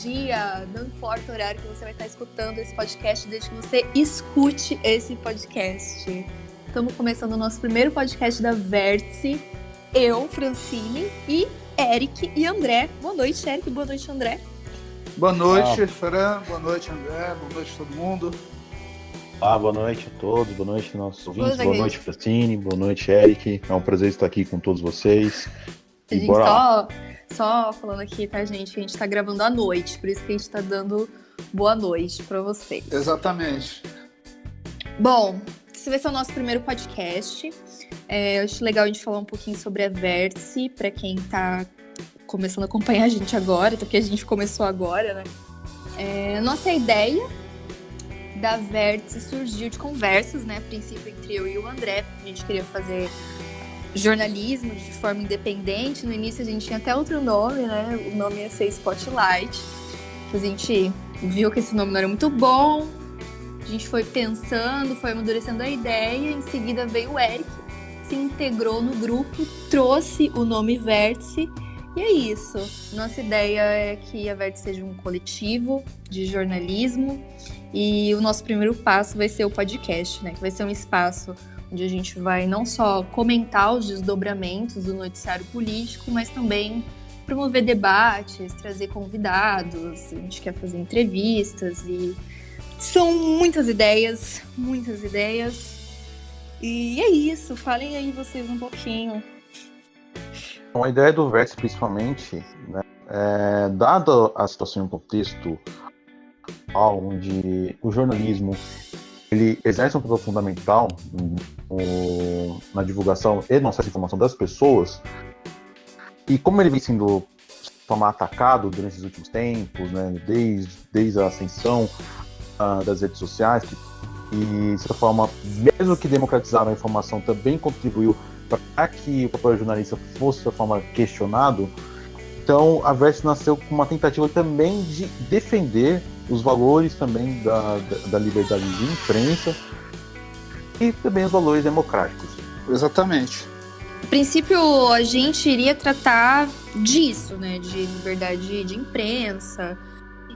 dia, não importa o horário que você vai estar escutando esse podcast, desde que você escute esse podcast. Estamos começando o nosso primeiro podcast da Vértice. Eu, Francine, e Eric e André. Boa noite, Eric. Boa noite, André. Boa noite, Fran. Boa noite, André. Boa noite, todo mundo. Boa noite a todos. Boa noite, nossos ouvintes. Boa noite, Francine. Boa noite, Eric. É um prazer estar aqui com todos vocês. A gente só falando aqui, tá, gente? Que a gente tá gravando à noite, por isso que a gente tá dando boa noite pra vocês. Exatamente. Bom, esse vai ser o nosso primeiro podcast. Eu acho legal a gente falar um pouquinho sobre a Vértice, pra quem tá começando a acompanhar a gente agora, porque a gente começou agora, né? Nossa ideia da Vértice surgiu de conversas, né? A princípio entre eu e o André. A gente queria fazer jornalismo de forma independente. No início a gente tinha até outro nome, né? O nome ia ser Spotlight. A gente viu que esse nome não era muito bom. A gente foi pensando, foi amadurecendo a ideia. Em seguida veio o Eric, se integrou no grupo, trouxe o nome Vértice. E é isso. Nossa ideia é que a Vértice seja um coletivo de jornalismo. E o nosso primeiro passo vai ser o podcast, né? Que vai ser um espaço onde a gente vai não só comentar os desdobramentos do noticiário político, mas também promover debates, trazer convidados. A gente quer fazer entrevistas e são muitas ideias. E é isso. Falem aí vocês um pouquinho. A ideia do Vértice, principalmente, né, dada a situação e o contexto onde o jornalismo ele exerce um papel fundamental na divulgação e no acesso à informação das pessoas, e como ele vem sendo atacado durante esses últimos tempos, né, desde a ascensão das redes sociais, e de certa forma, mesmo que democratizaram a informação, também contribuiu para que o papel jornalista fosse de certa forma questionado. Então a Vértice nasceu com uma tentativa também de defender os valores também da liberdade de imprensa e também os valores democráticos. Exatamente. A princípio, a gente iria tratar disso, né? De liberdade de imprensa.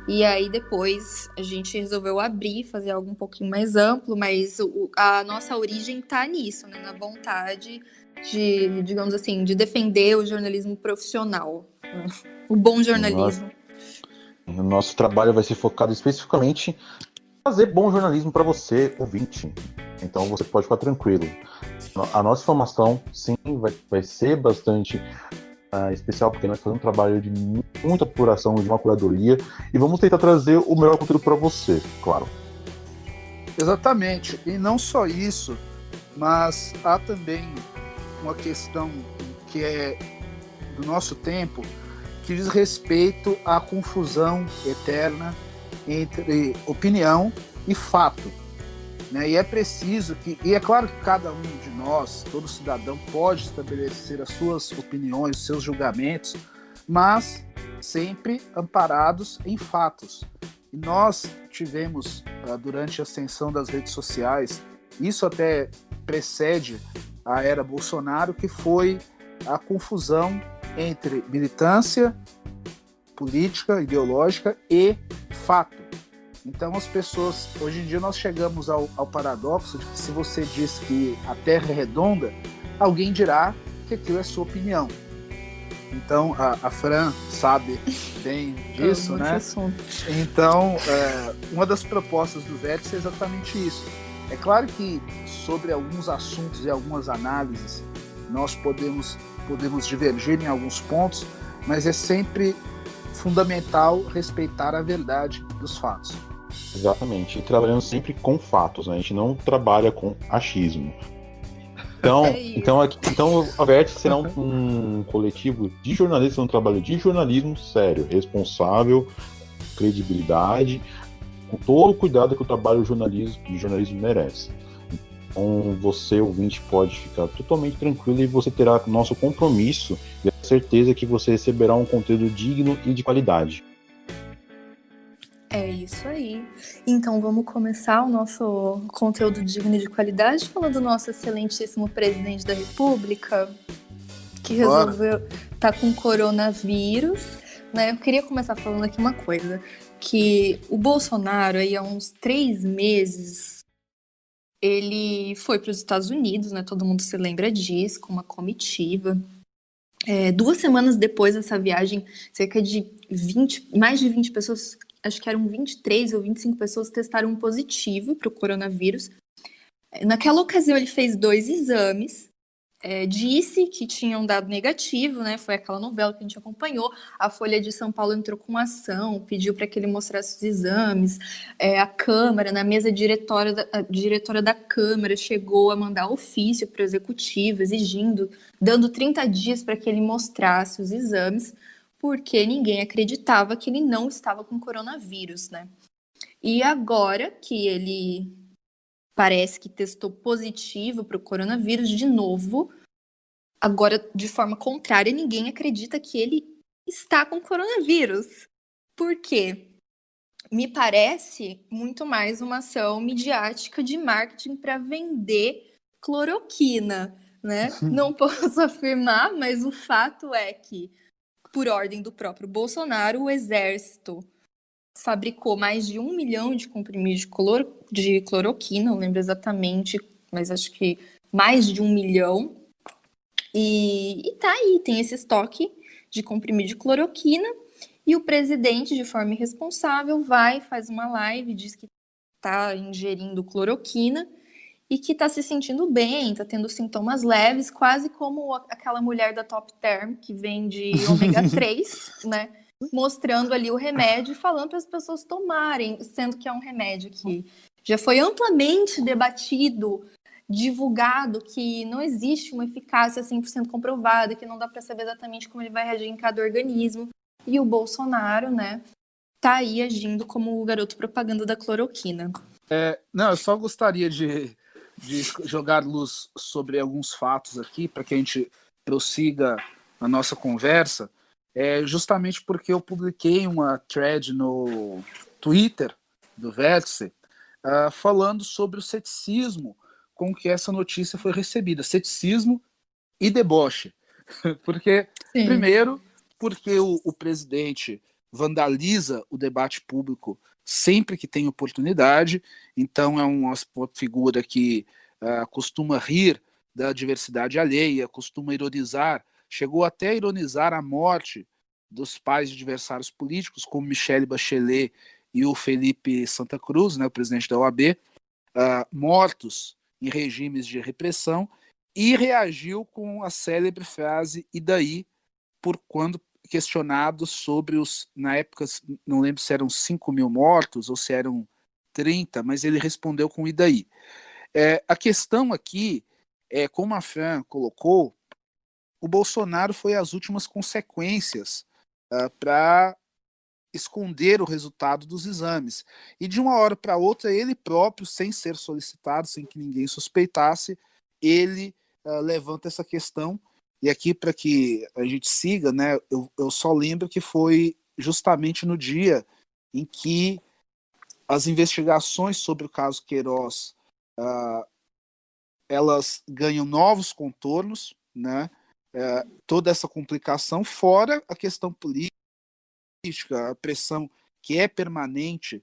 E aí, depois, a gente resolveu abrir, fazer algo um pouquinho mais amplo, mas a nossa origem tá nisso, né? Na vontade de, digamos assim, de defender o jornalismo profissional. O bom jornalismo. O nosso trabalho vai ser focado especificamente em fazer bom jornalismo para você, ouvinte. Então você pode ficar tranquilo. A nossa formação, sim, vai ser bastante especial, porque nós fazemos um trabalho de muita apuração, de uma curadoria, e vamos tentar trazer o melhor conteúdo para você, claro. Exatamente. E não só isso, mas há também uma questão que é do nosso tempo, que diz respeito à confusão eterna entre opinião e fato, né? E é preciso e é claro que cada um de nós, todo cidadão, pode estabelecer as suas opiniões, os seus julgamentos, mas sempre amparados em fatos. E nós tivemos, durante a ascensão das redes sociais, isso até precede a era Bolsonaro, que foi a confusão entre militância política, ideológica e fato. Então as pessoas, hoje em dia nós chegamos ao paradoxo de que se você diz que a Terra é redonda, alguém dirá que aquilo é sua opinião. Então a Fran sabe bem disso, né? Então uma das propostas do Vértice é exatamente isso. É claro que sobre alguns assuntos e algumas análises nós podemos divergir em alguns pontos, mas é sempre fundamental respeitar a verdade dos fatos. Exatamente, e trabalhando sempre com fatos, né? A gente não trabalha com achismo. Então a Vértice será um coletivo de jornalistas, um trabalho de jornalismo sério, responsável, credibilidade, com todo o cuidado que o trabalho de jornalismo merece. Então você, ouvinte, pode ficar totalmente tranquilo e você terá nosso compromisso e a certeza que você receberá um conteúdo digno e de qualidade. É isso aí. Então vamos começar o nosso conteúdo digno e de qualidade falando do nosso excelentíssimo presidente da República, que resolveu estar com coronavírus, né? Eu queria começar falando aqui uma coisa, que o Bolsonaro, aí há uns 3 meses, ele foi para os Estados Unidos, né? Todo mundo se lembra disso, com uma comitiva. 2 semanas depois dessa viagem, cerca de mais de 20 pessoas, acho que eram 23 ou 25 pessoas, testaram positivo para o coronavírus. Naquela ocasião, ele fez 2 exames, disse que tinham dado negativo, né? Foi aquela novela que a gente acompanhou. A Folha de São Paulo entrou com uma ação, pediu para que ele mostrasse os exames. A Câmara, na mesa diretora da Câmara, chegou a mandar ofício para o executivo, dando 30 dias para que ele mostrasse os exames, porque ninguém acreditava que ele não estava com coronavírus, né? E agora que ele parece que testou positivo para o coronavírus de novo, agora de forma contrária, ninguém acredita que ele está com coronavírus. Por quê? Me parece muito mais uma ação midiática de marketing para vender cloroquina, né? Não posso afirmar, mas o fato é que, por ordem do próprio Bolsonaro, o Exército fabricou mais de 1 milhão de comprimidos de cloroquina, não lembro exatamente, mas acho que mais de 1 milhão. E tá aí, tem esse estoque de comprimido de cloroquina, e o presidente, de forma irresponsável, faz uma live, diz que tá ingerindo cloroquina e que tá se sentindo bem, tá tendo sintomas leves, quase como aquela mulher da Top Term que vende ômega 3, né? Mostrando ali o remédio e falando para as pessoas tomarem, sendo que é um remédio que já foi amplamente debatido, divulgado, que não existe uma eficácia 100% comprovada, que não dá para saber exatamente como ele vai reagir em cada organismo. E o Bolsonaro, né, tá aí agindo como o garoto propaganda da cloroquina. Não, eu só gostaria de jogar luz sobre alguns fatos aqui, para que a gente prossiga a nossa conversa. Justamente porque eu publiquei uma thread no Twitter do Vértice falando sobre o ceticismo com que essa notícia foi recebida. Ceticismo e deboche. Porque, Sim. Primeiro, porque o presidente vandaliza o debate público sempre que tem oportunidade, então é uma figura que costuma rir da diversidade alheia, costuma ironizar, chegou até a ironizar a morte dos pais de adversários políticos, como Michelle Bachelet e o Felipe Santa Cruz, né, o presidente da OAB, mortos em regimes de repressão, e reagiu com a célebre frase "e daí?", por quando questionado sobre na época, não lembro se eram 5 mil mortos ou se eram 30, mas ele respondeu com "e daí?". A questão aqui como a Fran colocou, o Bolsonaro foi às últimas consequências para esconder o resultado dos exames. E de uma hora para outra, ele próprio, sem ser solicitado, sem que ninguém suspeitasse, ele levanta essa questão. E aqui, para que a gente siga, né, eu só lembro que foi justamente no dia em que as investigações sobre o caso Queiroz elas ganham novos contornos, né? Toda essa complicação, fora a questão política, a pressão que é permanente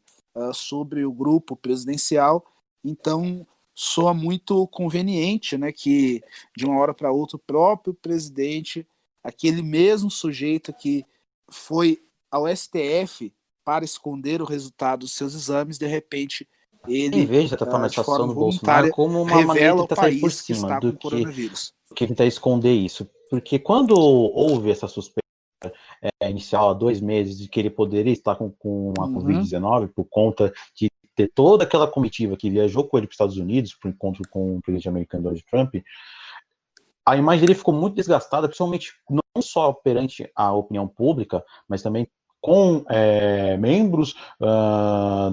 sobre o grupo presidencial. Então, soa muito conveniente, né, que de uma hora para outra o próprio presidente, aquele mesmo sujeito que foi ao STF para esconder o resultado dos seus exames, de repente ele, Em vez de tratar a de forma situação do Bolsonaro voluntária, como uma maneira de revela ao tentar sair por país que cima está do com coronavírus. que tentar esconder isso. Porque quando houve essa suspeita inicial há 2 meses de que ele poderia estar com a Covid-19 por conta de ter toda aquela comitiva que viajou com ele para os Estados Unidos para o encontro com o presidente americano Donald Trump, a imagem dele ficou muito desgastada, principalmente não só perante a opinião pública, mas também com membros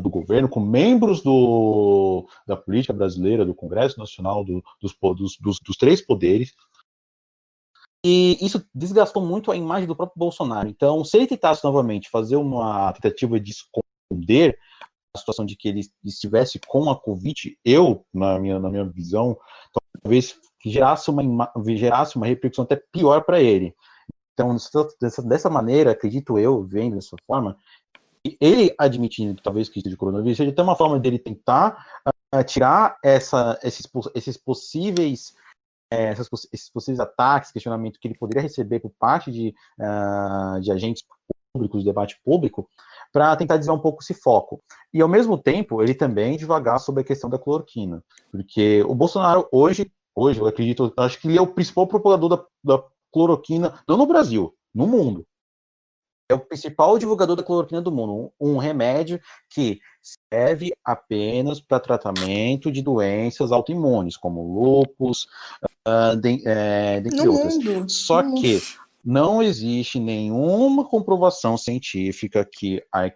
do governo, com membros da política brasileira, do Congresso Nacional, dos 3 poderes. E isso desgastou muito a imagem do próprio Bolsonaro. Então, se ele tentasse novamente fazer uma tentativa de esconder a situação de que ele estivesse com a Covid, na minha visão, talvez gerasse uma repercussão até pior para ele. Então, dessa maneira, acredito eu, vendo dessa forma, ele admitindo talvez que de coronavírus seja até uma forma dele tentar tirar esses possíveis esses possíveis ataques, questionamentos que ele poderia receber por parte de agentes públicos, de debate público, para tentar desviar um pouco esse foco. E, ao mesmo tempo, ele também devagar sobre a questão da cloroquina, porque o Bolsonaro hoje eu acredito, acho que ele é o principal propagador da cloroquina, não no Brasil, no mundo. É o principal divulgador da cloroquina do mundo, um remédio que serve apenas para tratamento de doenças autoimunes, como lúpus, dentre outras. Só que não existe nenhuma comprovação científica que a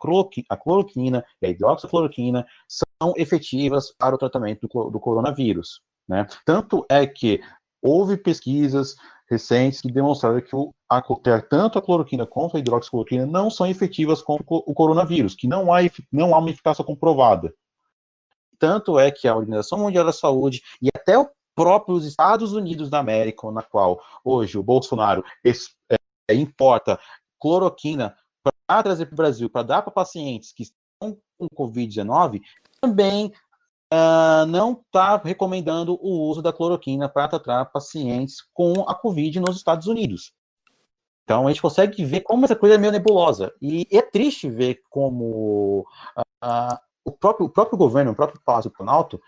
cloroquina e a hidroxicloroquina são efetivas para o tratamento do coronavírus, né? Tanto é que houve pesquisas recentes que demonstraram que tanto a cloroquina quanto a hidroxicloroquina não são efetivas contra o coronavírus, que não há uma eficácia comprovada. Tanto é que a Organização Mundial da Saúde e até os próprios Estados Unidos da América, na qual hoje o Bolsonaro importa cloroquina para trazer para o Brasil, para dar para pacientes que estão com Covid-19, também não está recomendando o uso da cloroquina para tratar pacientes com a Covid nos Estados Unidos. Então, a gente consegue ver como essa coisa é meio nebulosa. E é triste ver como o próprio governo, o próprio Palácio do Planalto,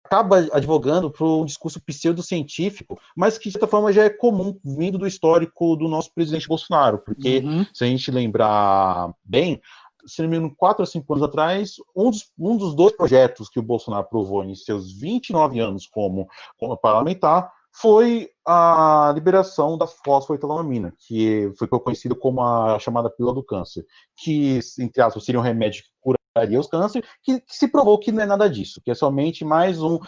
acaba advogando para um discurso pseudocientífico, mas que, de certa forma, já é comum, vindo do histórico do nosso presidente Bolsonaro. Porque, se a gente lembrar bem, se não me engano, 4 ou 5 anos atrás, um dos 2 projetos que o Bolsonaro aprovou em seus 29 anos como parlamentar foi a liberação da fosfoetilamina, que foi conhecido como a chamada pílula do câncer, que, entre aspas, seria um remédio que curaria os cânceres, que se provou que não é nada disso, que é somente mais um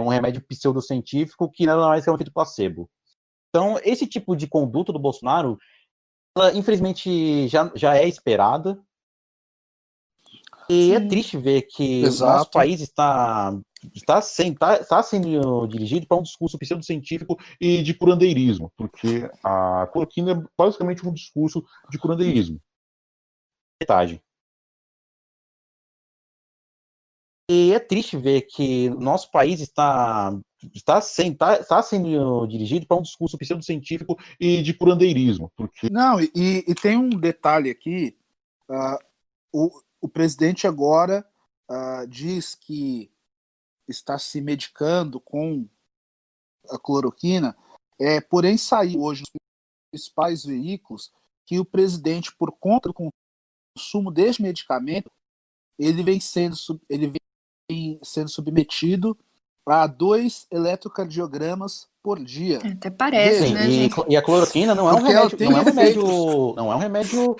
remédio pseudocientífico que nada mais é um efeito placebo. Então, esse tipo de conduta do Bolsonaro, ela, infelizmente, já é esperada. E é triste ver que o nosso país está sendo dirigido para um discurso pseudocientífico e de curandeirismo, porque a cloroquina é basicamente um discurso de curandeirismo. E é triste ver que o nosso país está sendo dirigido para um discurso pseudocientífico e de curandeirismo. Porque... Não, e tem um detalhe aqui, o presidente agora diz que está se medicando com a cloroquina, porém saiu hoje nos principais veículos que o presidente, por conta do consumo desse medicamento, ele vem sendo submetido a 2 eletrocardiogramas por dia. Até parece, sim, né, gente? E a cloroquina não é um remédio, não é um remédio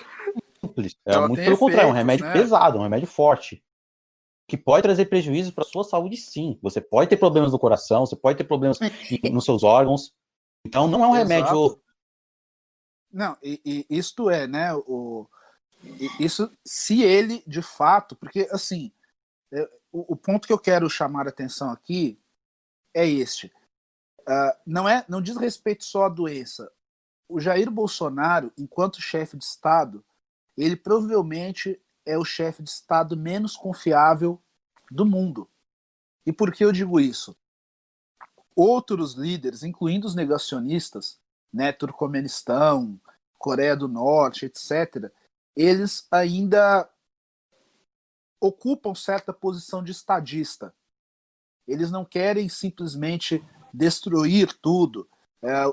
simples. Muito pelo contrário, é um remédio pesado, um remédio forte, que pode trazer prejuízos para a sua saúde, sim. Você pode ter problemas no coração, você pode ter problemas nos seus órgãos. Então, não é um remédio... Não, isto é, né, isso, se ele, de fato, porque, assim, o ponto que eu quero chamar a atenção aqui é este. Não diz respeito só à doença. O Jair Bolsonaro, enquanto chefe de Estado, ele provavelmente é o chefe de Estado menos confiável do mundo. E por que eu digo isso? Outros líderes, incluindo os negacionistas, né, Turcomenistão, Coreia do Norte, etc., eles ainda ocupam certa posição de estadista. Eles não querem simplesmente destruir tudo.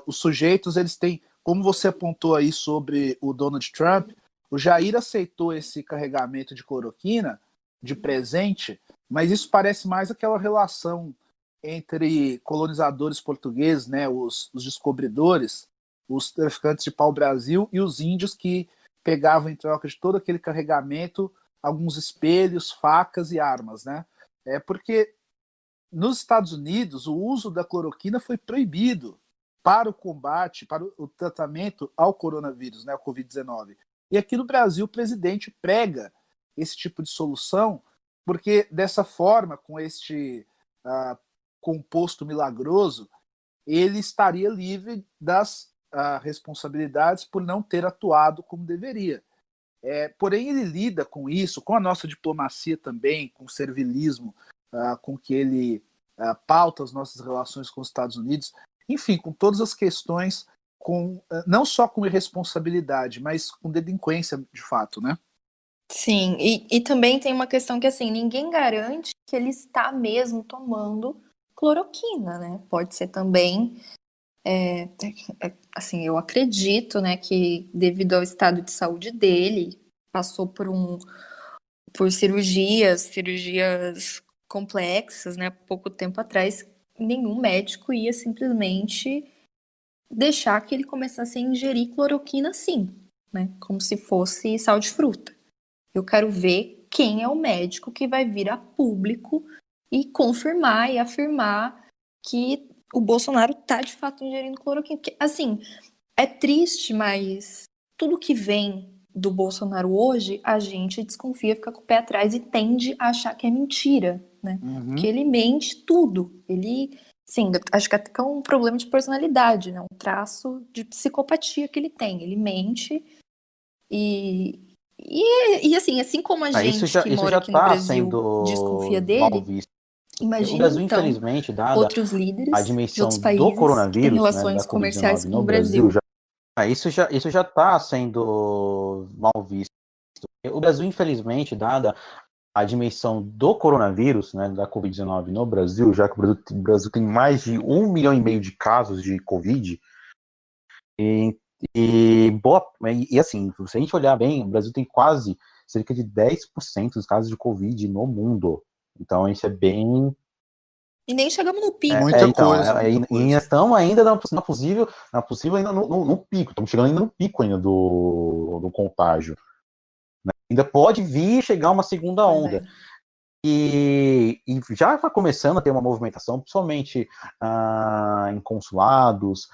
Os sujeitos, eles têm, como você apontou aí sobre o Donald Trump, o Jair aceitou esse carregamento de cloroquina de presente, mas isso parece mais aquela relação entre colonizadores portugueses, né, os descobridores, os traficantes de pau-brasil e os índios que pegavam em troca de todo aquele carregamento alguns espelhos, facas e armas, né? Porque nos Estados Unidos o uso da cloroquina foi proibido para o combate, para o tratamento ao coronavírus, né, ao Covid-19. E aqui no Brasil o presidente prega esse tipo de solução, porque dessa forma, com este composto milagroso, ele estaria livre das responsabilidades por não ter atuado como deveria. Porém, ele lida com isso, com a nossa diplomacia também, com o servilismo com que ele pauta as nossas relações com os Estados Unidos, enfim, com todas as questões, não só com irresponsabilidade, mas com delinquência de fato, né? Sim, e também tem uma questão que, assim, ninguém garante que ele está mesmo tomando cloroquina, né? Pode ser também, assim, eu acredito, né, que devido ao estado de saúde dele, passou por cirurgias complexas, né, pouco tempo atrás, nenhum médico ia simplesmente deixar que ele começasse a ingerir cloroquina assim, né, como se fosse sal de fruta. Eu quero ver quem é o médico que vai vir a público e confirmar e afirmar que o Bolsonaro está de fato ingerindo cloroquina. Porque, assim, é triste, mas tudo que vem do Bolsonaro hoje, a gente desconfia, fica com o pé atrás e tende a achar que é mentira, né? Porque ele mente tudo. Ele, sim, acho que até é um problema de personalidade, né? Um traço de psicopatia que ele tem. Ele mente e assim como a Isso gente já, que isso mora já aqui no está Brasil desconfia sendo mal dele, visto. O imagina Brasil, então infelizmente, dada outros a líderes de dimensão outros do países que têm coronavírus, né, da relações comerciais Covid-19 com no o Brasil, Brasil. isso já está sendo mal visto. O Brasil, infelizmente, dada a dimensão do coronavírus, né, da Covid-19 no Brasil, já que o Brasil tem mais de 1,5 milhão de casos de Covid, e assim, se a gente olhar bem, o Brasil tem quase cerca de 10% dos casos de Covid no mundo. Então, isso é bem. E nem chegamos no pico. Muita Então, coisa. e estamos ainda na possível ainda no pico, estamos chegando ainda no pico ainda do contágio. Né? Ainda pode vir chegar uma segunda onda. E já está começando a ter uma movimentação, principalmente em consulados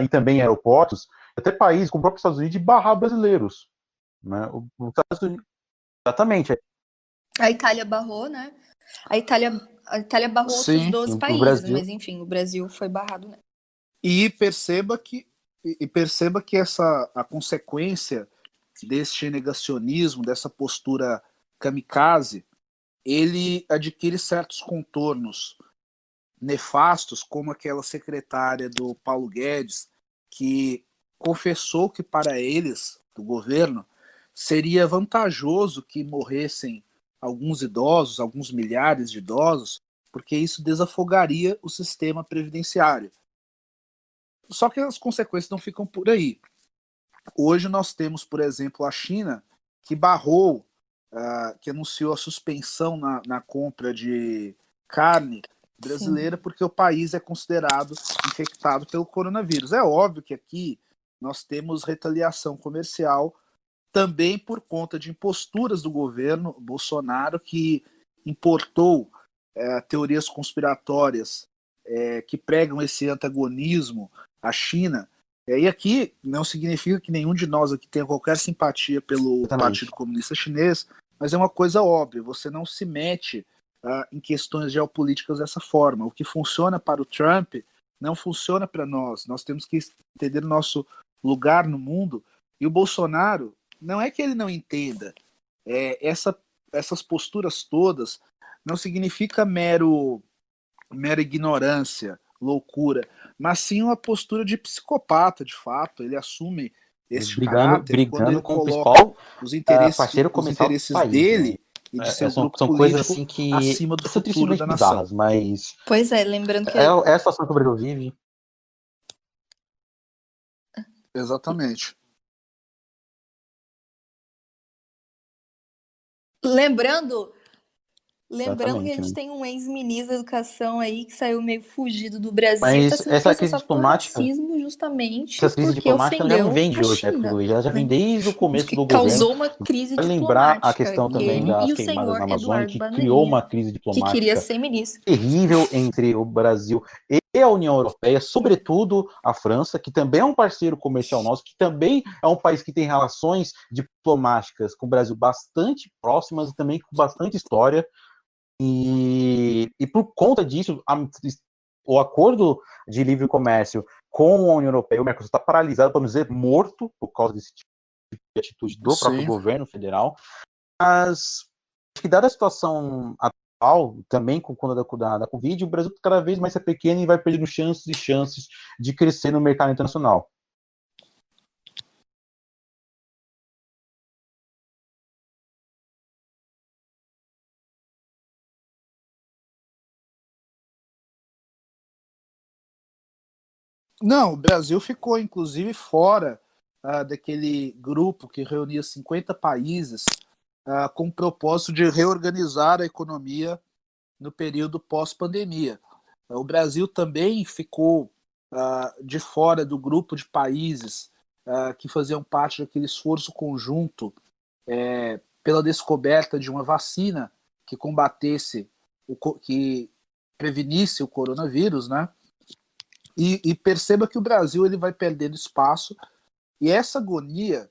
e também em aeroportos, até países como o próprio Estados Unidos, de barrar brasileiros. Né? Os Estados Unidos, exatamente. A Itália barrou, né? A Itália barrou outros Sim, 12 o países, Brasil. mas enfim, o Brasil foi barrado, né? E perceba que a consequência deste negacionismo, dessa postura kamikaze, ele adquire certos contornos nefastos, como aquela secretária do Paulo Guedes, que confessou que para eles, do governo, seria vantajoso que morressem alguns idosos, alguns milhares de idosos, porque isso desafogaria o sistema previdenciário. Só que as consequências não ficam por aí. Hoje nós temos, por exemplo, a China, que barrou, que anunciou a suspensão na compra de carne brasileira, porque o país é considerado infectado pelo coronavírus. É óbvio que aqui nós temos retaliação comercial também por conta de imposturas do governo Bolsonaro, que importou teorias conspiratórias que pregam esse antagonismo à China. E aqui não significa que nenhum de nós aqui tenha qualquer simpatia pelo Partido Comunista Chinês, mas é uma coisa óbvia, você não se mete em questões geopolíticas dessa forma. O que funciona para o Trump não funciona para nós. Nós temos que entender o nosso lugar no mundo. E o Bolsonaro, não é que ele não entenda, essas posturas todas não significa mera ignorância, loucura, mas sim uma postura de psicopata, de fato. Ele assume este caráter quando ele com o coloca principal os interesses do país, dele, né? E de seu grupo são político coisas assim que acima do são futuro da tristemente nação. bizarras, mas Pois é, lembrando que... é a situação que o Brasil vive. Exatamente. Lembrando que a gente Né? tem um ex-ministro da Educação aí que saiu meio fugido do Brasil e está Mas sendo essa crise processado por diplomática, racismo justamente essa crise porque diplomática já não ofendeu vem a de hoje, né? China, Ela já vem né? desde o começo do governo. Causou uma crise Vai lembrar a diplomática. questão também Ele das e o queimadas na senhor Amazônia, Eduardo que criou uma Bananinha, crise que queria diplomática ser ministro. terrível entre o Brasil e a União Europeia, sobretudo a França, que também é um parceiro comercial nosso, que também é um país que tem relações diplomáticas com o Brasil bastante próximas e também com bastante história. E por conta disso, o acordo de livre comércio com a União Europeia. O Mercosul está paralisado, para não dizer morto, por causa desse tipo de atitude do próprio governo federal. Mas, acho que dada a situação atual, também com conta da Covid, o Brasil cada vez mais é pequeno e vai perdendo chances e chances de crescer no mercado internacional. Não, o Brasil ficou, inclusive, fora daquele grupo que reunia 50 países com o propósito de reorganizar a economia no período pós-pandemia. O Brasil também ficou de fora do grupo de países que faziam parte daquele esforço conjunto pela descoberta de uma vacina que combatesse, que prevenisse o coronavírus, né? E perceba que o Brasil ele vai perdendo espaço, e essa agonia,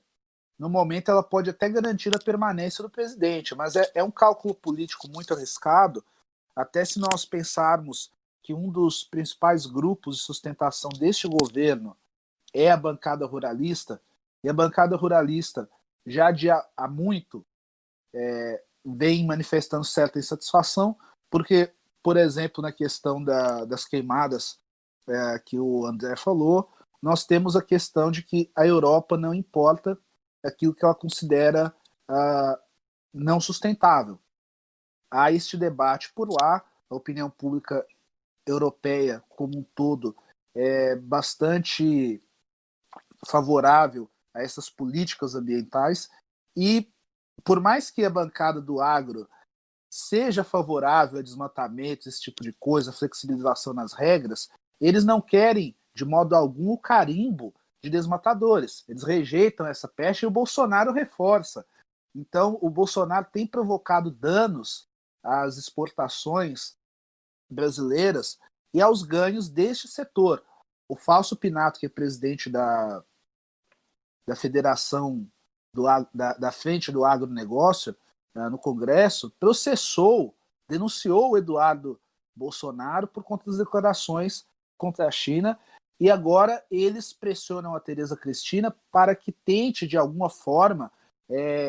no momento, ela pode até garantir a permanência do presidente, mas é um cálculo político muito arriscado, até se nós pensarmos que um dos principais grupos de sustentação deste governo é a bancada ruralista, e a bancada ruralista já há muito vem manifestando certa insatisfação, porque, por exemplo, na questão das queimadas que o André falou, nós temos a questão de que a Europa não importa aquilo que ela considera não sustentável. Há este debate por lá, a opinião pública europeia como um todo é bastante favorável a essas políticas ambientais, e por mais que a bancada do agro seja favorável a desmatamento, esse tipo de coisa, flexibilização nas regras, eles não querem, de modo algum, o carimbo de desmatadores. Eles rejeitam essa peste e o Bolsonaro reforça. Então, o Bolsonaro tem provocado danos às exportações brasileiras e aos ganhos deste setor. O Fausto Pinato, que é presidente da Federação da Frente do Agronegócio no Congresso, denunciou o Eduardo Bolsonaro por conta das declarações contra a China, e agora eles pressionam a Tereza Cristina para que tente, de alguma forma,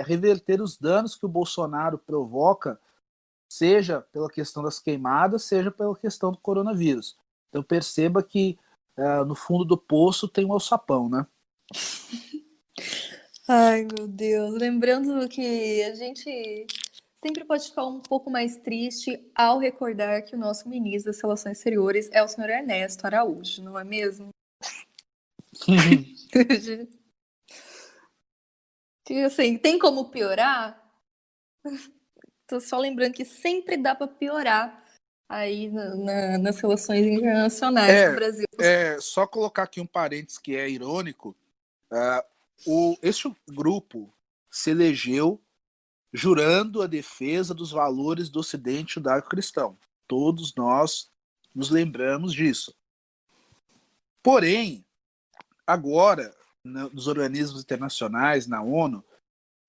reverter os danos que o Bolsonaro provoca, seja pela questão das queimadas, seja pela questão do coronavírus. Então perceba que no fundo do poço tem um alçapão, né? Ai, meu Deus. Lembrando que a gente sempre pode ficar um pouco mais triste ao recordar que o nosso ministro das Relações Exteriores é o senhor Ernesto Araújo, não é mesmo? Assim, tem como piorar? Tô só lembrando que sempre dá para piorar aí nas relações internacionais do Brasil. Só colocar aqui um parênteses que é irônico. Este grupo se elegeu jurando a defesa dos valores do Ocidente judaico-cristão. Todos nós nos lembramos disso. Porém, agora, nos organismos internacionais, na ONU,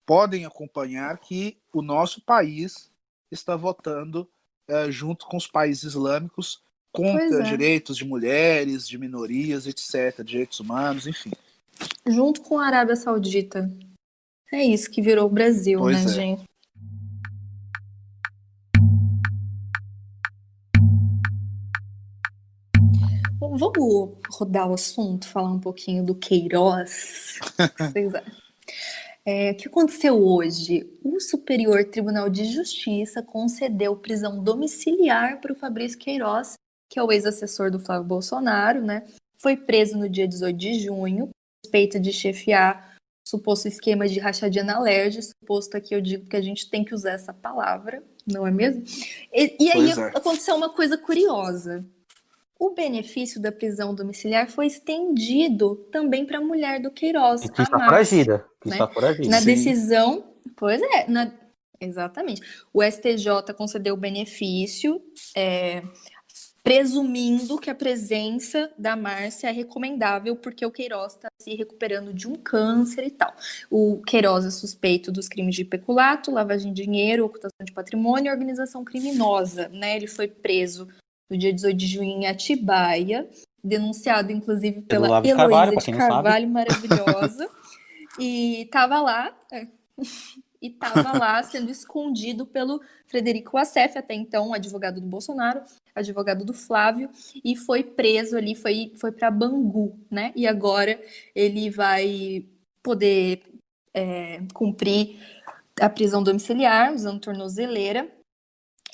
podem acompanhar que o nosso país está votando junto com os países islâmicos contra direitos de mulheres, de minorias, etc., direitos humanos, enfim. Junto com a Arábia Saudita. É isso que virou o Brasil, pois né, gente? Vamos rodar o assunto, falar um pouquinho do Queiroz? O que vocês acham? O que aconteceu hoje? O Superior Tribunal de Justiça concedeu prisão domiciliar para o Fabrício Queiroz, que é o ex-assessor do Flávio Bolsonaro, né? Foi preso no dia 18 de junho, suspeita de chefiar suposto esquema de rachadinha na Alerj, suposto aqui eu digo que a gente tem que usar essa palavra, não é mesmo? E aí aconteceu uma coisa curiosa. O benefício da prisão domiciliar foi estendido também para a mulher do Queiroz, que está foragida. Está foragida. Na decisão, pois é, exatamente. O STJ concedeu o benefício, presumindo que a presença da Márcia é recomendável, porque o Queiroz está se recuperando de um câncer e tal. O Queiroz é suspeito dos crimes de peculato, lavagem de dinheiro, ocultação de patrimônio e organização criminosa, né? Ele foi preso no dia 18 de junho em Atibaia, denunciado, inclusive, Pelo pela Olavo de Carvalho, Heloísa pra de quem não sabe. Carvalho, maravilhosa. E estava lá, sendo escondido pelo Frederico Wassef, até então advogado do Bolsonaro, advogado do Flávio, e foi preso ali, foi para Bangu, né? E agora ele vai poder cumprir a prisão domiciliar, usando tornozeleira,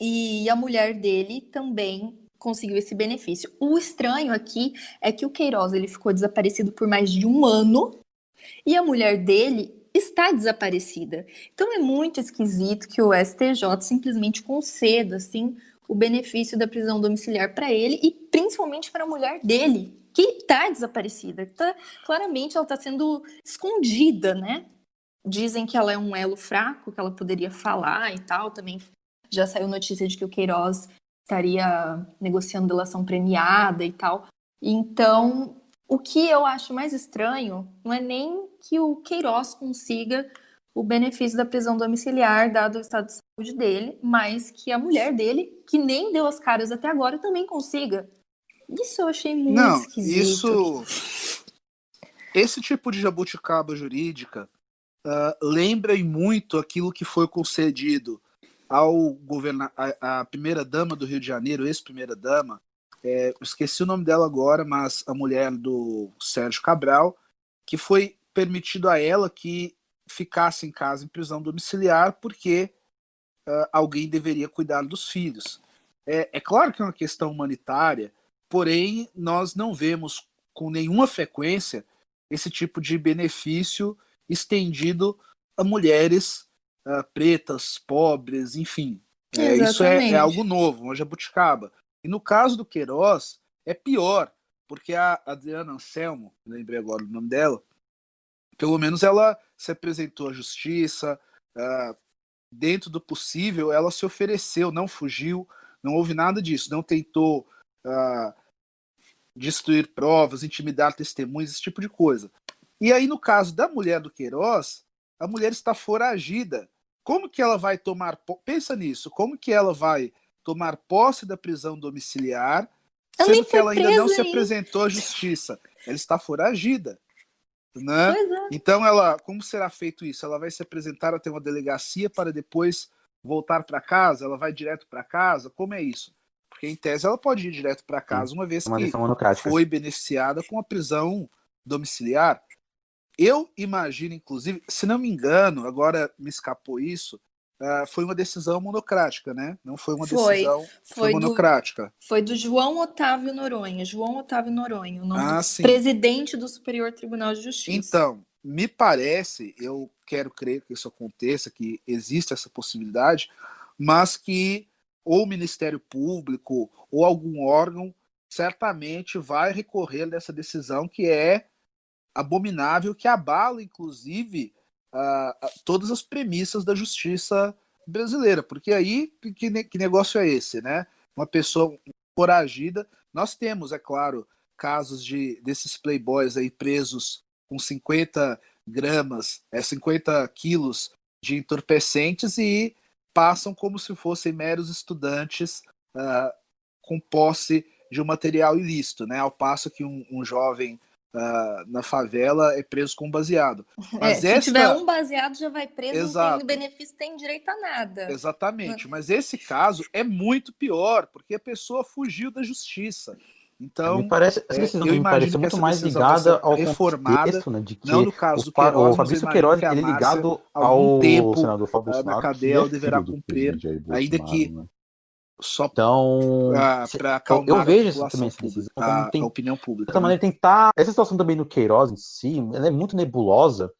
e a mulher dele também conseguiu esse benefício. O estranho aqui é que o Queiroz ele ficou desaparecido por mais de um ano, e a mulher dele está desaparecida. Então é muito esquisito que o STJ simplesmente conceda assim o benefício da prisão domiciliar para ele e principalmente para a mulher dele, que está desaparecida. Claramente ela está sendo escondida, né? Dizem que ela é um elo fraco, que ela poderia falar e tal. Também já saiu notícia de que o Queiroz estaria negociando delação premiada e tal. Então, o que eu acho mais estranho não é nem que o Queiroz consiga o benefício da prisão domiciliar, dado o estado de saúde dele, mas que a mulher dele, que nem deu as caras até agora, também consiga. Isso eu achei muito Não, esquisito. Esse tipo de jabuticaba jurídica lembra muito aquilo que foi concedido ao a primeira-dama do Rio de Janeiro, ex-primeira-dama, esqueci o nome dela agora, mas a mulher do Sérgio Cabral, que foi permitido a ela que ficasse em casa em prisão domiciliar porque alguém deveria cuidar dos filhos. É claro que é uma questão humanitária, porém nós não vemos com nenhuma frequência esse tipo de benefício estendido a mulheres pretas, pobres, enfim. Isso é algo novo, uma jabuticaba. E no caso do Queiroz, é pior, porque a Adriana Anselmo, lembrei agora o nome dela, pelo menos ela se apresentou à justiça, dentro do possível, ela se ofereceu, não fugiu, não houve nada disso, não tentou destruir provas, intimidar testemunhas, esse tipo de coisa. E aí, no caso da mulher do Queiroz, a mulher está foragida. Como que ela vai tomar... Pensa nisso. Como que ela vai tomar posse da prisão domiciliar, sendo que ela ainda não se apresentou à justiça? Ela está foragida. Né? Então, como será feito isso? Ela vai se apresentar até uma delegacia para depois voltar para casa? Ela vai direto para casa? Como é isso? Porque, em tese, ela pode ir direto para casa, uma vez que foi beneficiada com a prisão domiciliar. Eu imagino, inclusive, se não me engano, agora me escapou isso, foi uma decisão monocrática, né? Não foi uma decisão foi monocrática. Foi do João Otávio Noronha, o nome do presidente do Superior Tribunal de Justiça. Então, me parece, eu quero crer que isso aconteça, que existe essa possibilidade, mas que ou o Ministério Público ou algum órgão certamente vai recorrer dessa decisão que é abominável, que abala, inclusive, todas as premissas da justiça brasileira. Porque aí, que negócio é esse, né? Uma pessoa foragida. Nós temos, é claro, casos desses playboys aí presos com 50 gramas, 50 quilos de entorpecentes e passam como se fossem meros estudantes com posse de um material ilícito, né? Ao passo que um jovem na favela é preso com baseado. Mas se tiver um baseado, já vai preso, Exato. Não tem benefício, tem direito a nada. Exatamente, mas esse caso é muito pior, porque a pessoa fugiu da justiça. Então, me parece, essa decisão eu me parece muito mais ligada ao contexto, né, de que não no caso do Queiroz, o Fabrício Queiroz ele é ligado ao tempo senador Fábio na cadeia ela deverá cumprir, ainda que né? só então para acalmar eu vejo isso também, essa decisão, a opinião pública. De outra maneira, tentar essa situação também do Queiroz em si, ela é muito nebulosa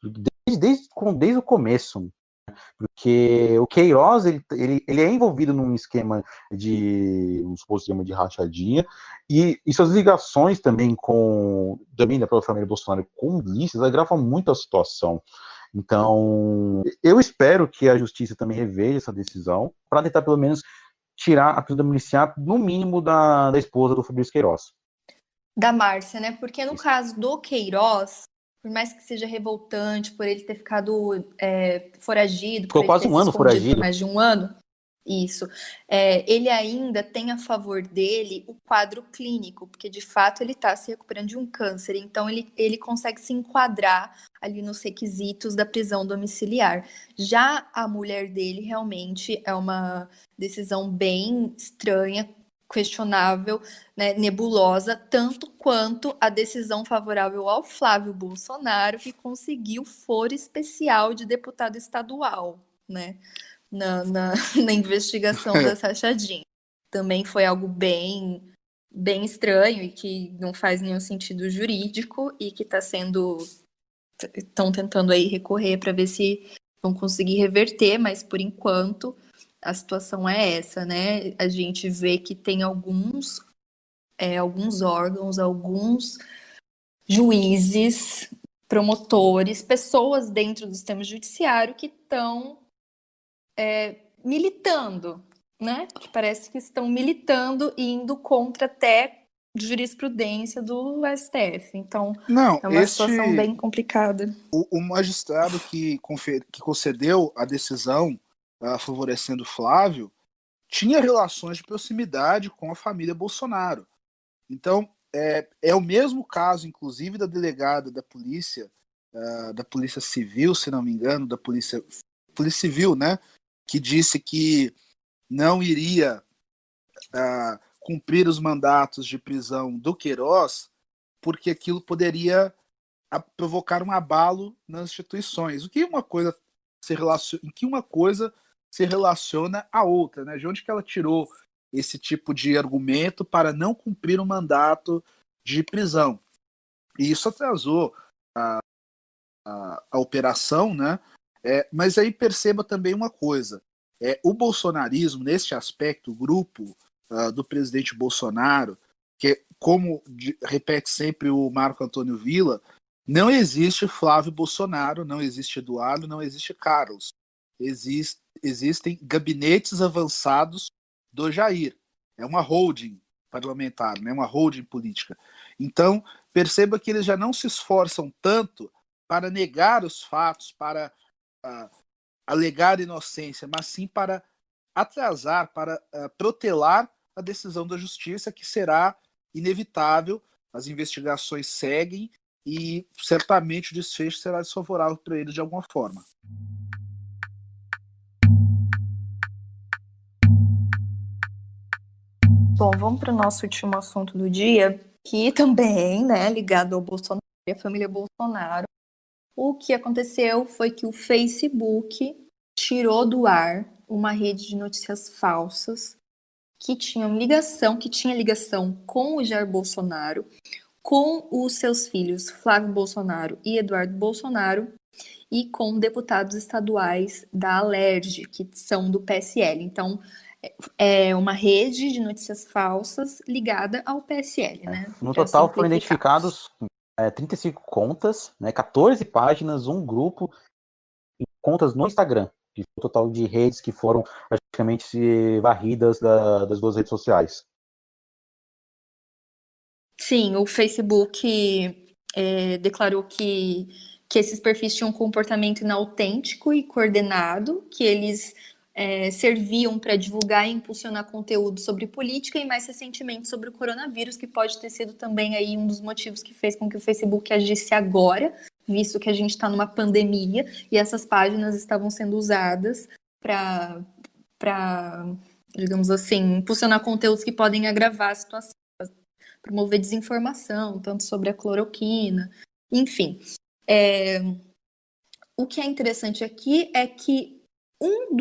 desde o começo. Porque o Queiroz ele é envolvido num esquema um suposto esquema de rachadinha e suas ligações também da própria família Bolsonaro com milícias agravam muito a situação. Então, eu espero que a justiça também reveja essa decisão para tentar pelo menos tirar a prisão domiciliar no mínimo da esposa do Fabrício Queiroz. Da Márcia, né? Porque no caso do Queiroz, por mais que seja revoltante por ele ter ficado foragido, ficou quase um ano foragido, por mais de um ano, Isso. Ele ainda tem a favor dele o quadro clínico, porque de fato ele está se recuperando de um câncer, então ele consegue se enquadrar ali nos requisitos da prisão domiciliar. Já a mulher dele realmente é uma decisão bem estranha, questionável, né, nebulosa, tanto quanto a decisão favorável ao Flávio Bolsonaro, que conseguiu foro especial de deputado estadual, né? Na investigação das rachadinhas. Também foi algo bem, bem estranho e que não faz nenhum sentido jurídico e que estão tentando aí recorrer para ver se vão conseguir reverter, mas por enquanto a situação é essa, né? A gente vê que tem alguns órgãos, alguns juízes, promotores, pessoas dentro do sistema judiciário que estão militando, né? Que parece que estão militando e indo contra até jurisprudência do STF. Então, Não, é uma situação bem complicada. O magistrado que concedeu a decisão favorecendo Flávio tinha relações de proximidade com a família Bolsonaro. Então, é o mesmo caso, inclusive, da delegada da Polícia Civil, se não me engano, da Polícia Civil, né? Que disse que não iria cumprir os mandatos de prisão do Queiroz porque aquilo poderia provocar um abalo nas instituições. Em que uma coisa se relaciona à outra, né? De onde que ela tirou esse tipo de argumento para não cumprir o mandato de prisão? E isso atrasou a operação, né? Mas aí perceba também uma coisa: o bolsonarismo, neste aspecto, o grupo do presidente Bolsonaro, que, como repete sempre o Marco Antônio Villa, não existe Flávio Bolsonaro, não existe Eduardo, não existe Carlos. Existem gabinetes avançados do Jair. É uma holding parlamentar, né? Uma holding política. Então, perceba que eles já não se esforçam tanto para negar os fatos, para alegar inocência, mas sim para atrasar, para protelar a decisão da justiça, que será inevitável. As investigações seguem e certamente o desfecho será desfavorável para eles de alguma forma. Bom, vamos para o nosso último assunto do dia, que também, né, ligado ao Bolsonaro e à família Bolsonaro. O que aconteceu foi que o Facebook tirou do ar uma rede de notícias falsas que tinha ligação com o Jair Bolsonaro, com os seus filhos Flávio Bolsonaro e Eduardo Bolsonaro e com deputados estaduais da Alerj, que são do PSL. Então, é uma rede de notícias falsas ligada ao PSL, né? No total foram identificados 35 contas, né, 14 páginas, um grupo e contas no Instagram. O total de redes que foram praticamente varridas das duas redes sociais. Sim, o Facebook declarou que esses perfis tinham um comportamento inautêntico e coordenado, que eles serviam para divulgar e impulsionar conteúdo sobre política e, mais recentemente, sobre o coronavírus, que pode ter sido também aí um dos motivos que fez com que o Facebook agisse agora, visto que a gente está numa pandemia e essas páginas estavam sendo usadas para, digamos assim, impulsionar conteúdos que podem agravar a situação, promover desinformação, tanto sobre a cloroquina, enfim. O que é interessante aqui é que um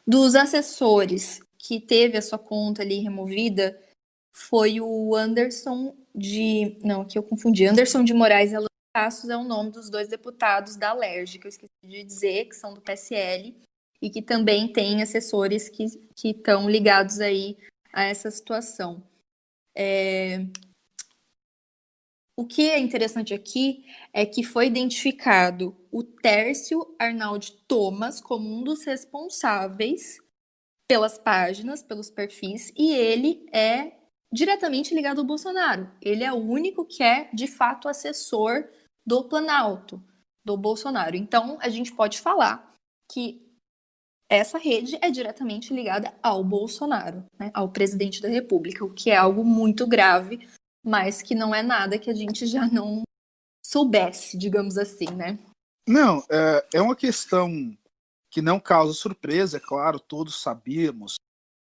dos assessores que teve a sua conta ali removida foi o Anderson Anderson de Moraes e Alan Passos é o nome dos dois deputados da Alerj, que eu esqueci de dizer, que são do PSL, e que também tem assessores que estão ligados aí a essa situação. O que é interessante aqui é que foi identificado o Tércio Arnaldi Thomas como um dos responsáveis pelas páginas, pelos perfis, e ele é diretamente ligado ao Bolsonaro. Ele é o único que é, de fato, assessor do Planalto, do Bolsonaro. Então, a gente pode falar que essa rede é diretamente ligada ao Bolsonaro, né, ao presidente da República, o que é algo muito grave, mas que não é nada que a gente já não soubesse, digamos assim, né? Não, é uma questão que não causa surpresa, é claro, todos sabíamos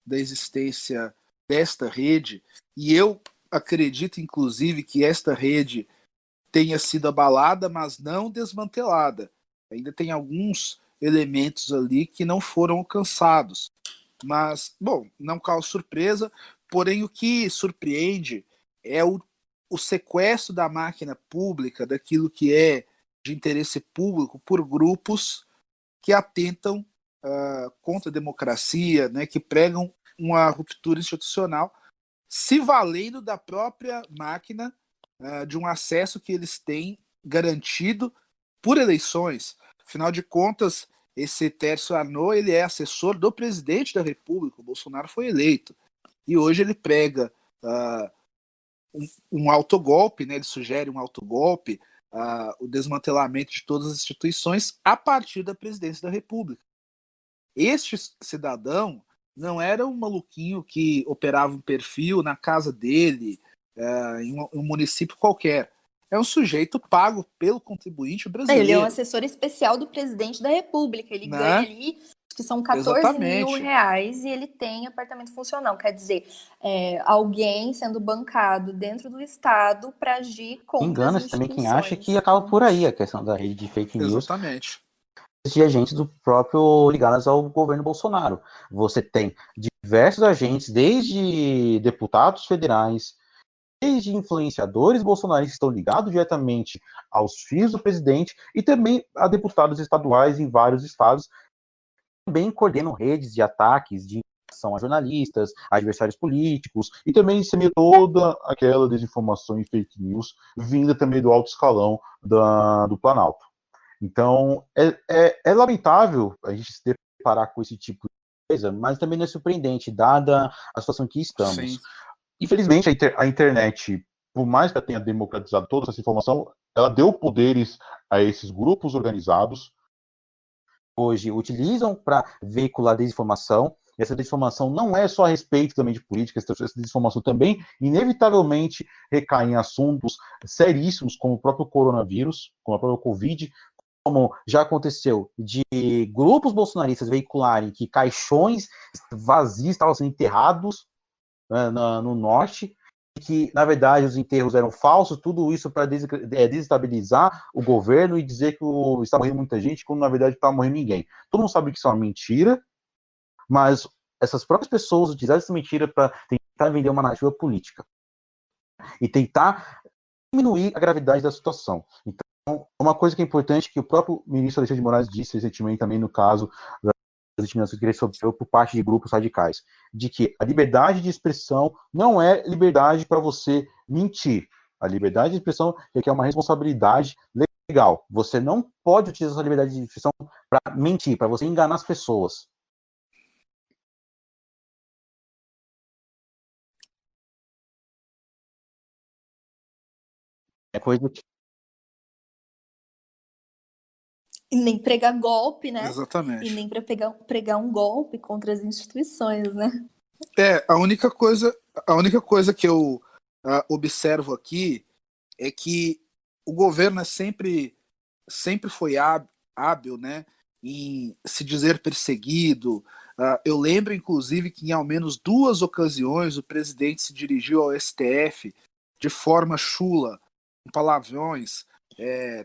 da existência desta rede, e eu acredito, inclusive, que esta rede tenha sido abalada, mas não desmantelada. Ainda tem alguns elementos ali que não foram alcançados. Mas, bom, não causa surpresa, porém o que surpreende é o sequestro da máquina pública, daquilo que é de interesse público, por grupos que atentam contra a democracia, né, que pregam uma ruptura institucional, se valendo da própria máquina, de um acesso que eles têm garantido por eleições. Afinal de contas, esse Tércio Arnaud, ele é assessor do presidente da República, o Bolsonaro foi eleito. E hoje ele prega um autogolpe, né? Ele sugere um autogolpe, o desmantelamento de todas as instituições a partir da presidência da República. Este cidadão não era um maluquinho que operava um perfil na casa dele, em um município qualquer. É um sujeito pago pelo contribuinte brasileiro. Ele é um assessor especial do presidente da República. Ele ganha ali, que são 14 mil reais, e ele tem apartamento funcional. Quer dizer, alguém sendo bancado dentro do Estado para agir contra Engana-se as também instituições. quem acha que acaba por aí a questão da rede de fake news. Exatamente. De agentes do próprio ligados ao governo Bolsonaro. Você tem diversos agentes, desde deputados federais, desde influenciadores bolsonaristas que estão ligados diretamente aos filhos do presidente e também a deputados estaduais em vários estados, também coordenam redes de ataques de ação a jornalistas, adversários políticos e também disseminam toda aquela desinformação e fake news vinda também do alto escalão do Planalto. Então, é lamentável a gente se deparar com esse tipo de coisa, mas também não é surpreendente, dada a situação que estamos. Sim. Infelizmente, a internet, por mais que ela tenha democratizado toda essa informação, ela deu poderes a esses grupos organizados. Hoje, utilizam para veicular desinformação. E essa desinformação não é só a respeito também de política, essa desinformação também, inevitavelmente, recai em assuntos seríssimos, como o próprio coronavírus, como a própria Covid, como já aconteceu de grupos bolsonaristas veicularem que caixões vazios estavam sendo enterrados no norte, que na verdade os enterros eram falsos, tudo isso para desestabilizar o governo e dizer que está morrendo muita gente, quando na verdade não está morrendo ninguém. Todo mundo sabe que isso é uma mentira, mas essas próprias pessoas utilizaram essa mentira para tentar vender uma narrativa política e tentar diminuir a gravidade da situação. Então, uma coisa que é importante, que o próprio ministro Alexandre de Moraes disse recentemente também no caso das intimidações que ele sofreu por parte de grupos radicais, de que a liberdade de expressão não é liberdade para você mentir. A liberdade de expressão requer uma responsabilidade legal. Você não pode utilizar essa liberdade de expressão para mentir, para você enganar as pessoas. É coisa que... E nem pregar golpe, né? Exatamente. E nem para pregar um golpe contra as instituições, né? A única coisa que eu observo aqui é que o governo sempre foi hábil, né, em se dizer perseguido. Eu lembro, inclusive, que em ao menos 2 ocasiões o presidente se dirigiu ao STF de forma chula, com palavrões.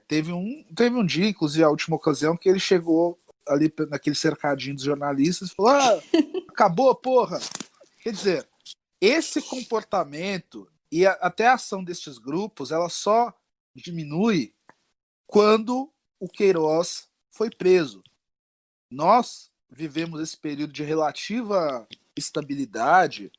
Teve um dia, inclusive a última ocasião, que ele chegou ali naquele cercadinho dos jornalistas e falou: acabou, porra! Quer dizer, esse comportamento e até a ação destes grupos, ela só diminui quando o Queiroz foi preso. Nós vivemos esse período de relativa estabilidade,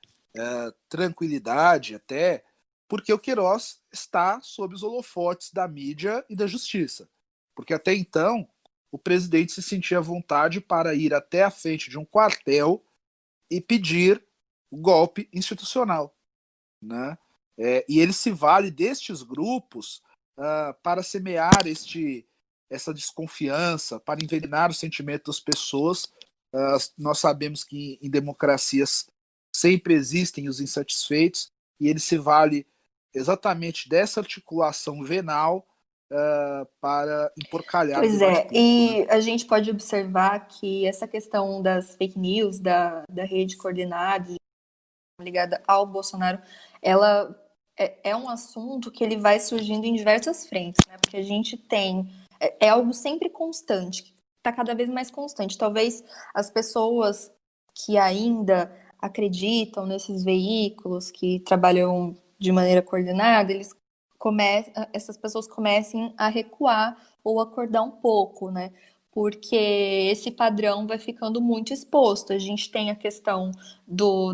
tranquilidade até, porque o Queiroz está sob os holofotes da mídia e da justiça. Porque até então, o presidente se sentia à vontade para ir até a frente de um quartel e pedir o golpe institucional, né? E ele se vale destes grupos para semear essa desconfiança, para envenenar o sentimento das pessoas Nós sabemos que em democracias sempre existem os insatisfeitos, e ele se vale exatamente dessa articulação venal para emporcalhar o Pois debate é, público, né? e a gente pode observar que essa questão das fake news, da rede coordenada ligada ao Bolsonaro, ela é um assunto que ele vai surgindo em diversas frentes, né? Porque a gente tem, é algo sempre constante, que está cada vez mais constante. Talvez as pessoas que ainda acreditam nesses veículos que trabalham de maneira coordenada, essas pessoas comecem a recuar ou acordar um pouco, né? Porque esse padrão vai ficando muito exposto. A gente tem a questão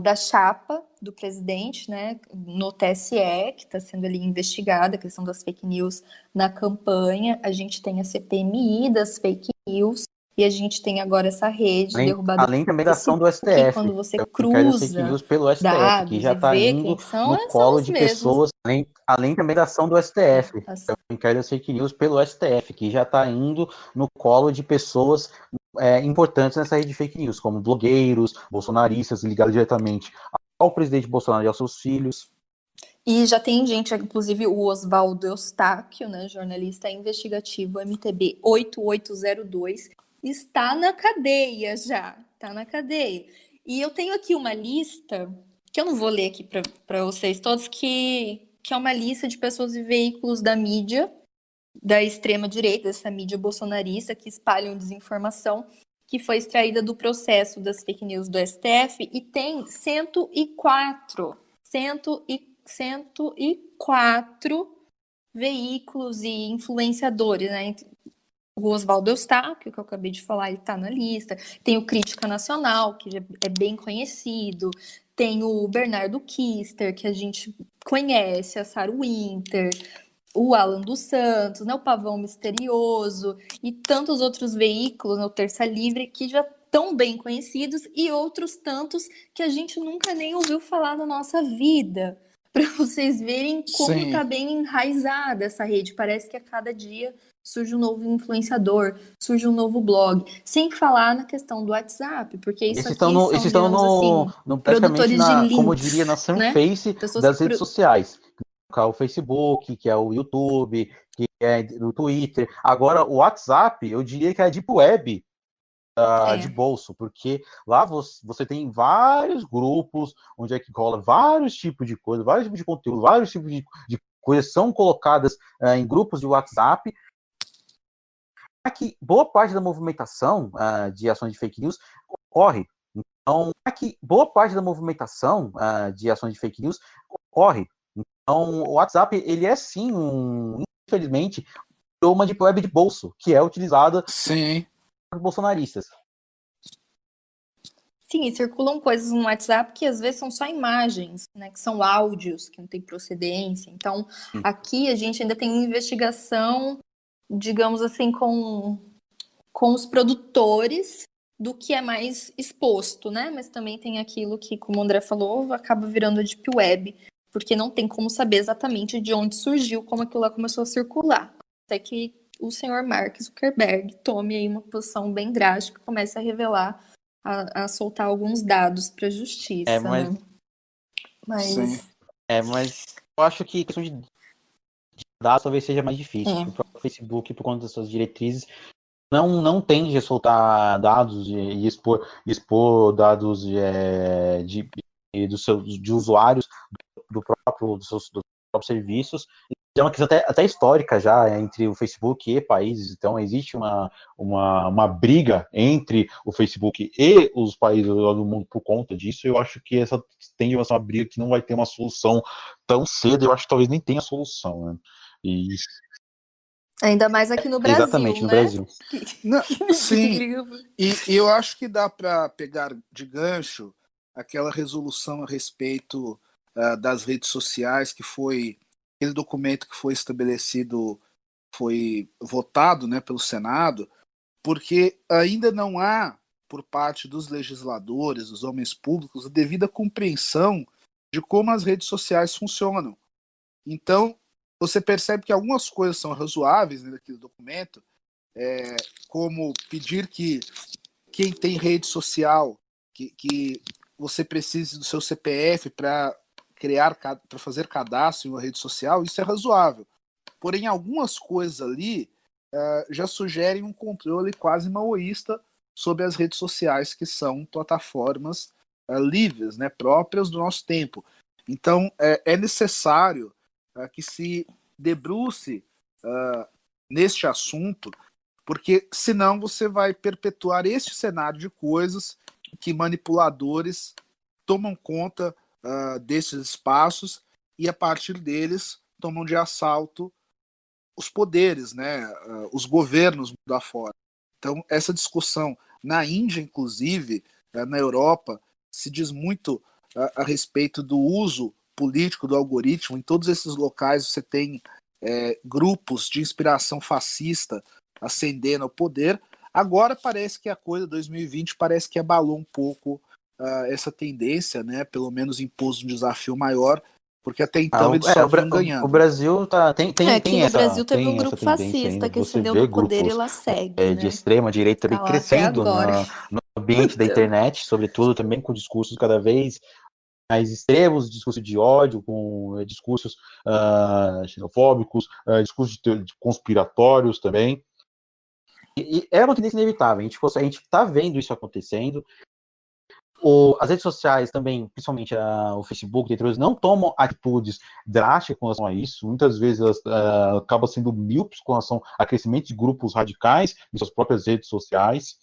da chapa do presidente, né, no TSE, que está sendo ali investigada, a questão das fake news na campanha. A gente tem a CPMI das fake news, e a gente tem agora essa rede derrubada Além também da pelo ação do que STF, quando você é o inquérito das fake cruza news pelo STF, que dados já e está vê indo quem são, no são colo os de mesmos. pessoas, além também da ação do STF, As- o inquérito das fake news pelo STF, que já está indo no colo de pessoas importantes nessa rede de fake news, como blogueiros, bolsonaristas ligados diretamente ao presidente Bolsonaro e aos seus filhos. E já tem gente, inclusive o Oswaldo Eustáquio, né, jornalista investigativo MTB 8802, está na cadeia já, está na cadeia. E eu tenho aqui uma lista, que eu não vou ler aqui para vocês todos, que é uma lista de pessoas e veículos da mídia, da extrema-direita, dessa mídia bolsonarista, que espalham desinformação, que foi extraída do processo das fake news do STF, e tem 104 veículos e influenciadores, né? O Oswaldo Eustáquio, que eu acabei de falar, ele está na lista. Tem o Crítica Nacional, que é bem conhecido. Tem o Bernardo Kister, que a gente conhece, a Sarah Winter, o Alan dos Santos, né, o Pavão Misterioso e tantos outros veículos, né, o Terça Livre, que já estão bem conhecidos, e outros tantos que a gente nunca nem ouviu falar na nossa vida. Para vocês verem como está bem enraizada essa rede. Parece que a cada dia surge um novo influenciador, surge um novo blog. Sem falar na questão do WhatsApp, porque isso Esses aqui são, digamos assim, praticamente produtores de como eu links, diria, na né? fanbase Pessoas das que redes sociais. Que é o Facebook, que é o YouTube, que é o Twitter. Agora, o WhatsApp, eu diria que é a Deep Web de bolso, porque lá você tem vários grupos onde é que rola vários tipos de coisa, vários tipos de conteúdo, vários tipos de coisas são colocadas em grupos de WhatsApp. Que boa parte da movimentação de ações de fake news ocorre. Então, boa parte da movimentação de ações de fake news ocorre. Então, o WhatsApp, ele é sim, infelizmente, uma deep web de bolso, que é utilizada por bolsonaristas. Sim, e circulam coisas no WhatsApp que às vezes são só imagens, né? Que são áudios, que não tem procedência. Então, aqui a gente ainda tem uma investigação, digamos assim, com os produtores do que é mais exposto, né? Mas também tem aquilo que, como o André falou, acaba virando a Deep Web, porque não tem como saber exatamente de onde surgiu, como aquilo lá começou a circular. Até que o senhor Mark Zuckerberg tome aí uma posição bem drástica e comece a revelar, a soltar alguns dados para a justiça, né? Mas eu acho que a questão de dados talvez seja mais difícil. O próprio Facebook, por conta das suas diretrizes, não tende a soltar dados e expor dados de usuários dos próprios serviços. É uma questão até histórica já entre o Facebook e países. Então, existe uma briga entre o Facebook e os países do mundo por conta disso. Eu acho que essa tende a ser uma briga que não vai ter uma solução tão cedo. Eu acho que talvez nem tenha solução, né? E ainda mais aqui no Brasil, exatamente, no né? Brasil. Sim, e eu acho que dá para pegar de gancho aquela resolução a respeito das redes sociais, que foi aquele documento que foi estabelecido, foi votado, né, pelo Senado, porque ainda não há, por parte dos legisladores, dos homens públicos, a devida compreensão de como as redes sociais funcionam. Então, você percebe que algumas coisas são razoáveis, né, naquele documento, como pedir que quem tem rede social, que você precise do seu CPF para fazer cadastro em uma rede social, isso é razoável. Porém, algumas coisas ali já sugerem um controle quase maoísta sobre as redes sociais, que são plataformas livres, né, próprias do nosso tempo. Então, é necessário que se debruce neste assunto, porque senão você vai perpetuar este cenário de coisas que manipuladores tomam conta desses espaços e, a partir deles, tomam de assalto os poderes, né, os governos mundo afora. Então, essa discussão na Índia, inclusive, na Europa, se diz muito a respeito do uso político do algoritmo. Em todos esses locais você tem grupos de inspiração fascista ascendendo ao poder. Agora parece que a coisa 2020 parece que abalou um pouco essa tendência, né? Pelo menos impôs um desafio maior, porque até então eles só vinham ganhando. O Brasil aqui no Brasil teve um grupo tendência fascista ainda. que Você ascendeu vê no poder e grupos lá segue, de né? extrema direita também Tá lá até crescendo agora. no ambiente da Então. internet, sobretudo também com discursos cada vez mais extremos, discursos de ódio, com discursos xenofóbicos, discursos conspiratórios também. E é uma tendência inevitável. A gente está vendo isso acontecendo. As redes sociais também, principalmente o Facebook, entre outros, não tomam atitudes drásticas com relação a isso. Muitas vezes elas acabam sendo míopes com relação a crescimento de grupos radicais em suas próprias redes sociais.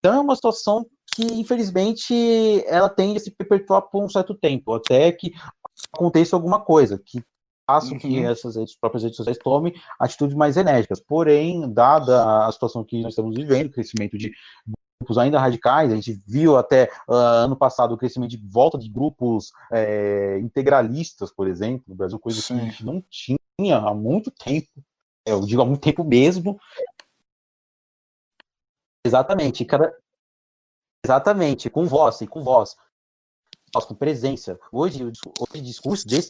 Então é uma situação que, infelizmente, ela tende a se perpetuar por um certo tempo, até que aconteça alguma coisa que faça que essas próprias redes sociais tomem atitudes mais enérgicas. Porém, dada a situação que nós estamos vivendo, o crescimento de grupos ainda radicais, a gente viu até ano passado o crescimento de volta de grupos integralistas, por exemplo, no Brasil, coisa que a gente não tinha há muito tempo, eu digo há muito tempo mesmo. Exatamente, exatamente, com voz, com presença. Hoje discursos desses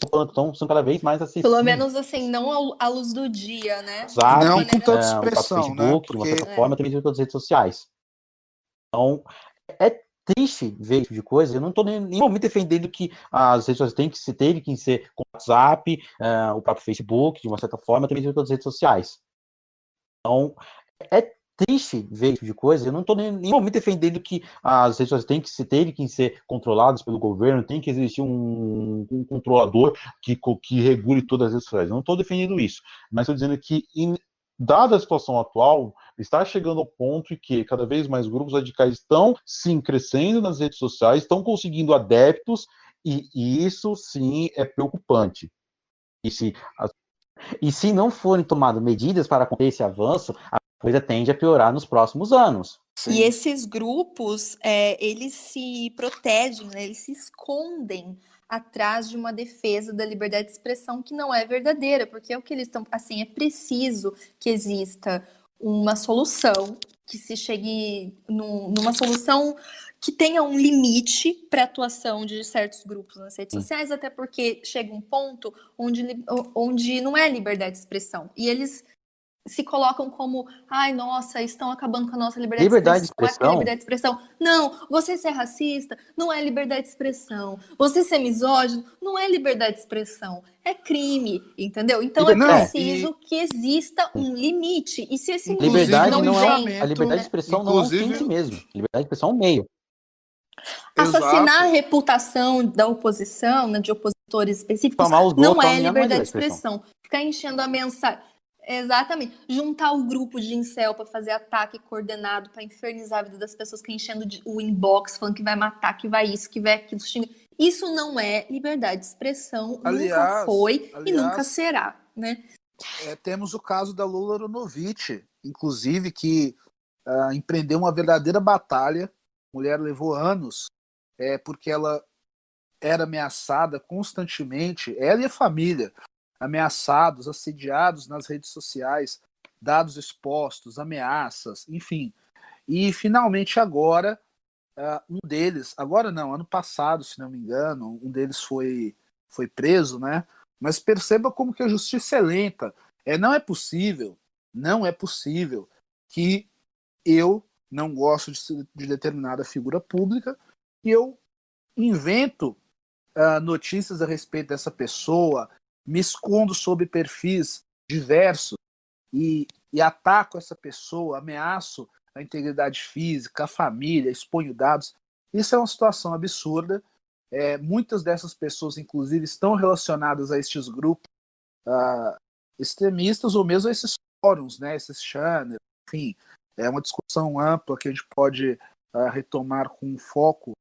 são cada vez mais acessíveis. Pelo menos assim, não à luz do dia, né? WhatsApp, não com tanta o próprio expressão, Facebook, né? de uma certa forma, também tem todas as redes sociais. Então, é triste ver esse tipo de coisa. Eu não estou em nenhum momento defendendo que as redes sociais têm que ser com o WhatsApp, o próprio Facebook, de uma certa forma, também tem todas as redes sociais. Então, é triste ver esse tipo de coisa. Eu não estou em nenhum momento defendendo que as redes sociais têm que ser controladas pelo governo, tem que existir um controlador que regule todas as redes sociais. Eu não estou defendendo isso, mas estou dizendo que, dada a situação atual, está chegando ao ponto em que cada vez mais grupos radicais estão, sim, crescendo nas redes sociais, estão conseguindo adeptos, e isso, sim, é preocupante. E se não forem tomadas medidas para conter esse avanço, a coisa tende a piorar nos próximos anos. Sim. E esses grupos, eles se protegem, né? Eles se escondem atrás de uma defesa da liberdade de expressão que não é verdadeira, porque é o que eles estão, assim, é preciso que exista uma solução, que se chegue numa solução que tenha um limite para a atuação de certos grupos nas redes sociais, até porque chega um ponto onde não é liberdade de expressão. E eles se colocam como, ai, nossa, estão acabando com a nossa liberdade de expressão. Liberdade de expressão. Não, você ser racista não é liberdade de expressão. Você ser misógino não é liberdade de expressão. É crime, entendeu? Então é preciso que exista um limite. E se esse limite não vem... A liberdade de expressão não é um fim em si mesmo. A liberdade de expressão é um meio. Assassinar a reputação da oposição, né, de opositores específicos, não é liberdade de expressão. Ficar enchendo a mensagem... Exatamente. Juntar o grupo de incel para fazer ataque coordenado, para infernizar a vida das pessoas, que enchendo o inbox, falando que vai matar, que vai isso, que vai aquilo. Isso não é liberdade de expressão, nunca foi e nunca será, né? Temos o caso da Lula Aronovitch, inclusive, que empreendeu uma verdadeira batalha. A mulher levou anos, porque ela era ameaçada constantemente, ela e a família, ameaçados, assediados nas redes sociais, dados expostos, ameaças, enfim. E finalmente agora, um deles, agora não, ano passado, se não me engano, um deles foi preso, né? Mas perceba como que a justiça é lenta. Não é possível que eu não gosto de determinada figura pública, e eu invento notícias a respeito dessa pessoa, me escondo sob perfis diversos e ataco essa pessoa, ameaço a integridade física, a família, exponho dados. Isso é uma situação absurda. Muitas dessas pessoas, inclusive, estão relacionadas a estes grupos extremistas ou mesmo a esses fóruns, né, esses channels, enfim. É uma discussão ampla que a gente pode retomar com foco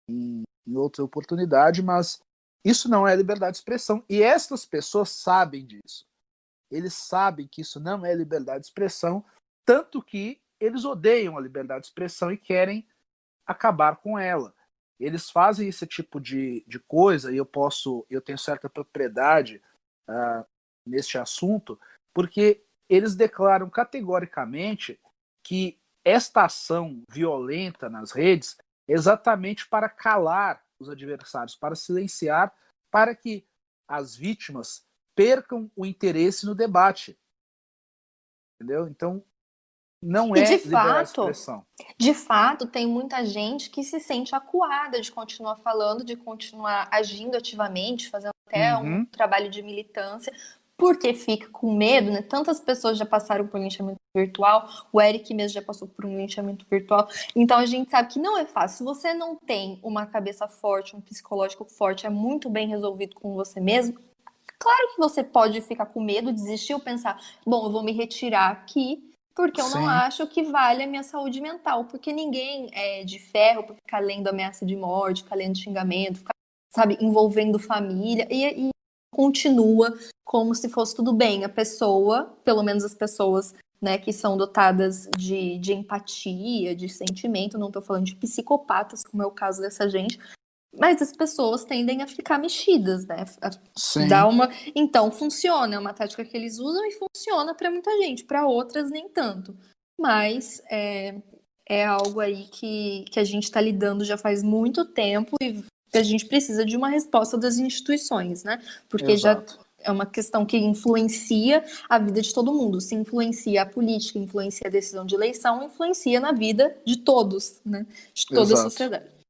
em outra oportunidade, mas isso não é liberdade de expressão. E estas pessoas sabem disso. Eles sabem que isso não é liberdade de expressão, tanto que eles odeiam a liberdade de expressão e querem acabar com ela. Eles fazem esse tipo de coisa, e eu tenho certa propriedade neste assunto, porque eles declaram categoricamente que esta ação violenta nas redes é exatamente para calar os adversários, para silenciar, para que as vítimas percam o interesse no debate. Entendeu? Então, não é liberdade de expressão. De fato, tem muita gente que se sente acuada de continuar falando, de continuar agindo ativamente, fazendo até um trabalho de militância, porque fica com medo, né? Tantas pessoas já passaram por linchamento virtual, o Eric mesmo já passou por um linchamento virtual, então a gente sabe que não é fácil. Se você não tem uma cabeça forte, um psicológico forte, é muito bem resolvido com você mesmo, claro que você pode ficar com medo, desistir ou pensar, bom, eu vou me retirar aqui, porque eu não acho que vale a minha saúde mental, porque ninguém é de ferro por ficar lendo ameaça de morte, ficar lendo xingamento, ficar, sabe, envolvendo família, e continua como se fosse tudo bem. A pessoa, pelo menos as pessoas, né, que são dotadas de empatia, de sentimento, não estou falando de psicopatas, como é o caso dessa gente, mas as pessoas tendem a ficar mexidas, né? Então funciona, é uma tática que eles usam e funciona para muita gente, para outras nem tanto. Mas é algo aí que a gente está lidando já faz muito tempo e a gente precisa de uma resposta das instituições, né? Porque Exato. já é uma questão que influencia a vida de todo mundo. Se influencia a política, influencia a decisão de eleição, influencia na vida de todos, né? De toda a sociedade.